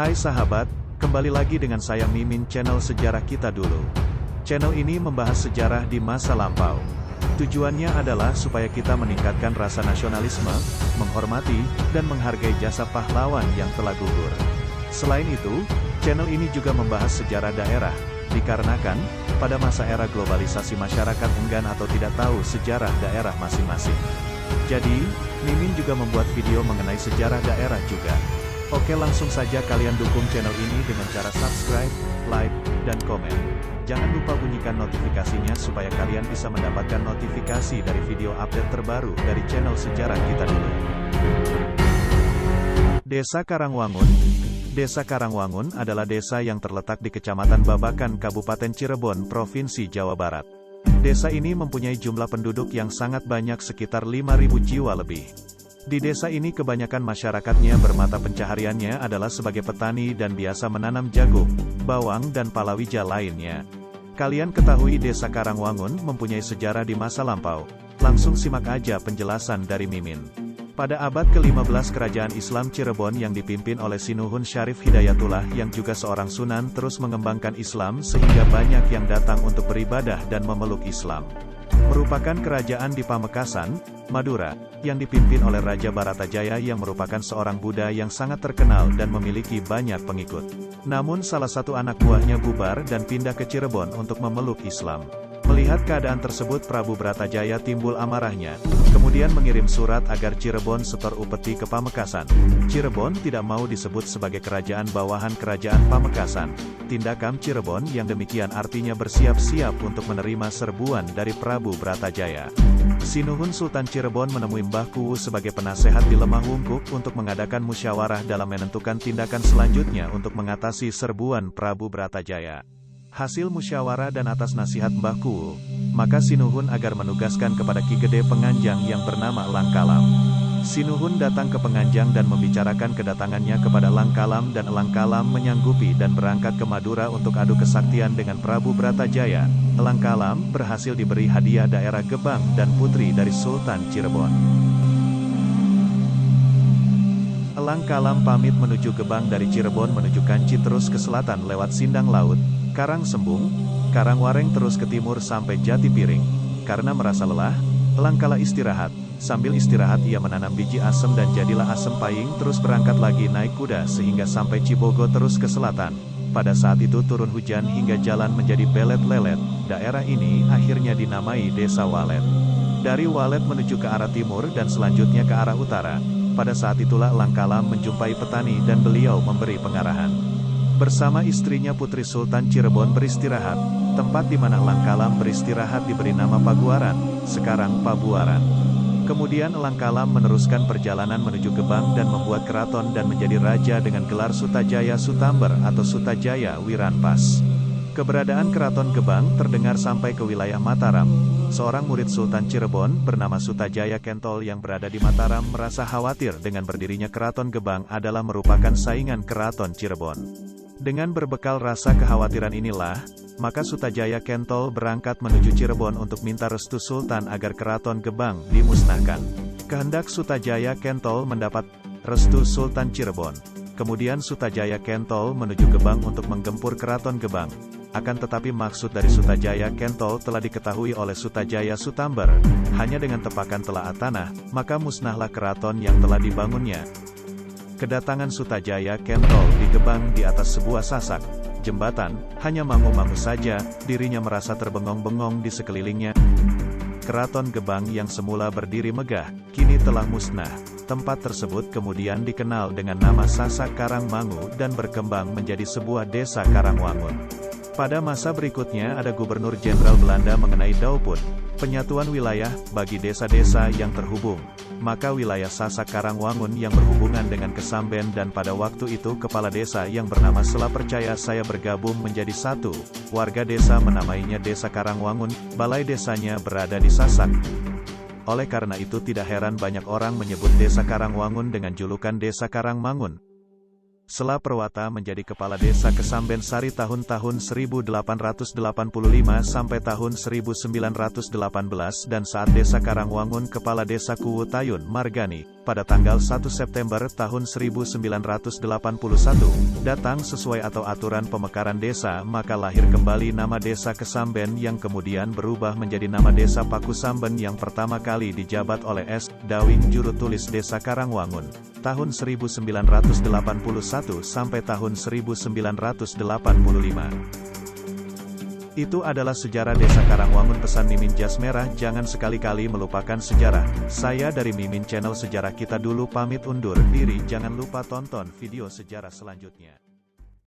Hai sahabat, kembali lagi dengan saya Mimin channel Sejarah Kita Dulu. Channel ini membahas sejarah di masa lampau. Tujuannya adalah supaya kita meningkatkan rasa nasionalisme, menghormati, dan menghargai jasa pahlawan yang telah gugur. Selain itu, channel ini juga membahas sejarah daerah, dikarenakan, pada masa era globalisasi masyarakat enggan atau tidak tahu sejarah daerah masing-masing. Jadi, Mimin juga membuat video mengenai sejarah daerah juga. Oke, langsung saja kalian dukung channel ini dengan cara subscribe, like, dan komen. Jangan lupa bunyikan notifikasinya supaya kalian bisa mendapatkan notifikasi dari video update terbaru dari channel Sejarah Kita Dulu. Desa Karangwangun. Desa Karangwangun adalah desa yang terletak di Kecamatan Babakan, Kabupaten Cirebon, Provinsi Jawa Barat. Desa ini mempunyai jumlah penduduk yang sangat banyak, sekitar 5.000 jiwa lebih. Di desa ini kebanyakan masyarakatnya bermata pencahariannya adalah sebagai petani dan biasa menanam jagung, bawang dan palawija lainnya. Kalian ketahui desa Karangwangun mempunyai sejarah di masa lampau. Langsung simak aja penjelasan dari Mimin. Pada abad ke-15 Kerajaan Islam Cirebon yang dipimpin oleh Sinuhun Syarif Hidayatullah yang juga seorang sunan terus mengembangkan Islam sehingga banyak yang datang untuk beribadah dan memeluk Islam. Merupakan kerajaan di Pamekasan, Madura, yang dipimpin oleh Raja Baratajaya yang merupakan seorang Buddha yang sangat terkenal dan memiliki banyak pengikut. Namun salah satu anak buahnya bubar dan pindah ke Cirebon untuk memeluk Islam. Melihat keadaan tersebut, Prabu Bratajaya timbul amarahnya, kemudian mengirim surat agar Cirebon setor upeti ke Pamekasan. Cirebon tidak mau disebut sebagai kerajaan bawahan kerajaan Pamekasan. Tindakan Cirebon yang demikian artinya bersiap-siap untuk menerima serbuan dari Prabu Bratajaya. Sinuhun Sultan Cirebon menemui Mbah Kuwu sebagai penasehat di Lemah Wungkuk untuk mengadakan musyawarah dalam menentukan tindakan selanjutnya untuk mengatasi serbuan Prabu Bratajaya. Hasil musyawarah dan atas nasihat Mbah Kuwu, maka Sinuhun agar menugaskan kepada Ki Gede Penganjang yang bernama Langkalam. Sinuhun datang ke Penganjang dan membicarakan kedatangannya kepada Langkalam dan Langkalam menyanggupi dan berangkat ke Madura untuk adu kesaktian dengan Prabu Bratajaya. Langkalam berhasil diberi hadiah daerah Gebang dan putri dari Sultan Cirebon. Langkalam pamit menuju Gebang dari Cirebon menuju Kanci terus ke selatan lewat Sindang Laut, Karangsembung, Karangwareng terus ke timur sampai Jati Piring. Karena merasa lelah, Langkala istirahat. Sambil istirahat ia menanam biji asem dan jadilah asem paying terus berangkat lagi naik kuda sehingga sampai Cibogo terus ke selatan. Pada saat itu turun hujan hingga jalan menjadi belet-lelet. Daerah ini akhirnya dinamai Desa Walet. Dari Walet menuju ke arah timur dan selanjutnya ke arah utara. Pada saat itulah Langkalam menjumpai petani dan beliau memberi pengarahan. Bersama istrinya Putri Sultan Cirebon beristirahat. Tempat di mana Langkalam beristirahat diberi nama Paguaran, sekarang Pabuaran. Kemudian Langkalam meneruskan perjalanan menuju Gebang dan membuat keraton dan menjadi raja dengan gelar Sutajaya Sutamber atau Sutajaya Wiranpas. Keberadaan keraton Gebang terdengar sampai ke wilayah Mataram. Seorang murid Sultan Cirebon bernama Sutajaya Kentol yang berada di Mataram merasa khawatir dengan berdirinya keraton Gebang adalah merupakan saingan keraton Cirebon. Dengan berbekal rasa kekhawatiran inilah, maka Sutajaya Kentol berangkat menuju Cirebon untuk minta restu Sultan agar keraton Gebang dimusnahkan. Kehendak Sutajaya Kentol mendapat restu Sultan Cirebon. Kemudian Sutajaya Kentol menuju Gebang untuk menggempur keraton Gebang. Akan tetapi maksud dari Sutajaya Kentol telah diketahui oleh Sutajaya Sutamber. Hanya dengan tepakan telaah tanah, maka musnahlah keraton yang telah dibangunnya. Kedatangan Sutajaya Kentol di Gebang di atas sebuah sasak jembatan, hanya mangu-mangu saja, dirinya merasa terbengong-bengong di sekelilingnya. Keraton Gebang yang semula berdiri megah, kini telah musnah. Tempat tersebut kemudian dikenal dengan nama Sasak Karangmangu dan berkembang menjadi sebuah desa Karangwangun. Pada masa berikutnya ada Gubernur Jenderal Belanda mengenai Daupun, penyatuan wilayah, bagi desa-desa yang terhubung. Maka wilayah Sasak Karangwangun yang berhubungan dengan Kesamben dan pada waktu itu kepala desa yang bernama Sela percaya saya bergabung menjadi satu. Warga desa menamainya Desa Karangwangun, balai desanya berada di Sasak. Oleh karena itu tidak heran banyak orang menyebut Desa Karangwangun dengan julukan Desa Karangmangun. Sela Perwata menjadi kepala desa Kesamben Sari tahun-tahun 1885 sampai tahun 1918 dan saat desa Karangwangun kepala desa Kuwu Tayun Margani. pada tanggal 1 September tahun 1981, datang sesuai atau aturan pemekaran desa, maka lahir kembali nama desa Kesamben yang kemudian berubah menjadi nama desa Pakusamben yang pertama kali dijabat oleh S. Dawing Jurutulis Desa Karangwangun, tahun 1981 sampai tahun 1985. Itu adalah sejarah Desa Karangwangun. Pesan Mimin Jas Merah, jangan sekali-kali melupakan sejarah. Saya dari Mimin Channel Sejarah Kita Dulu pamit undur diri, jangan lupa tonton video sejarah selanjutnya.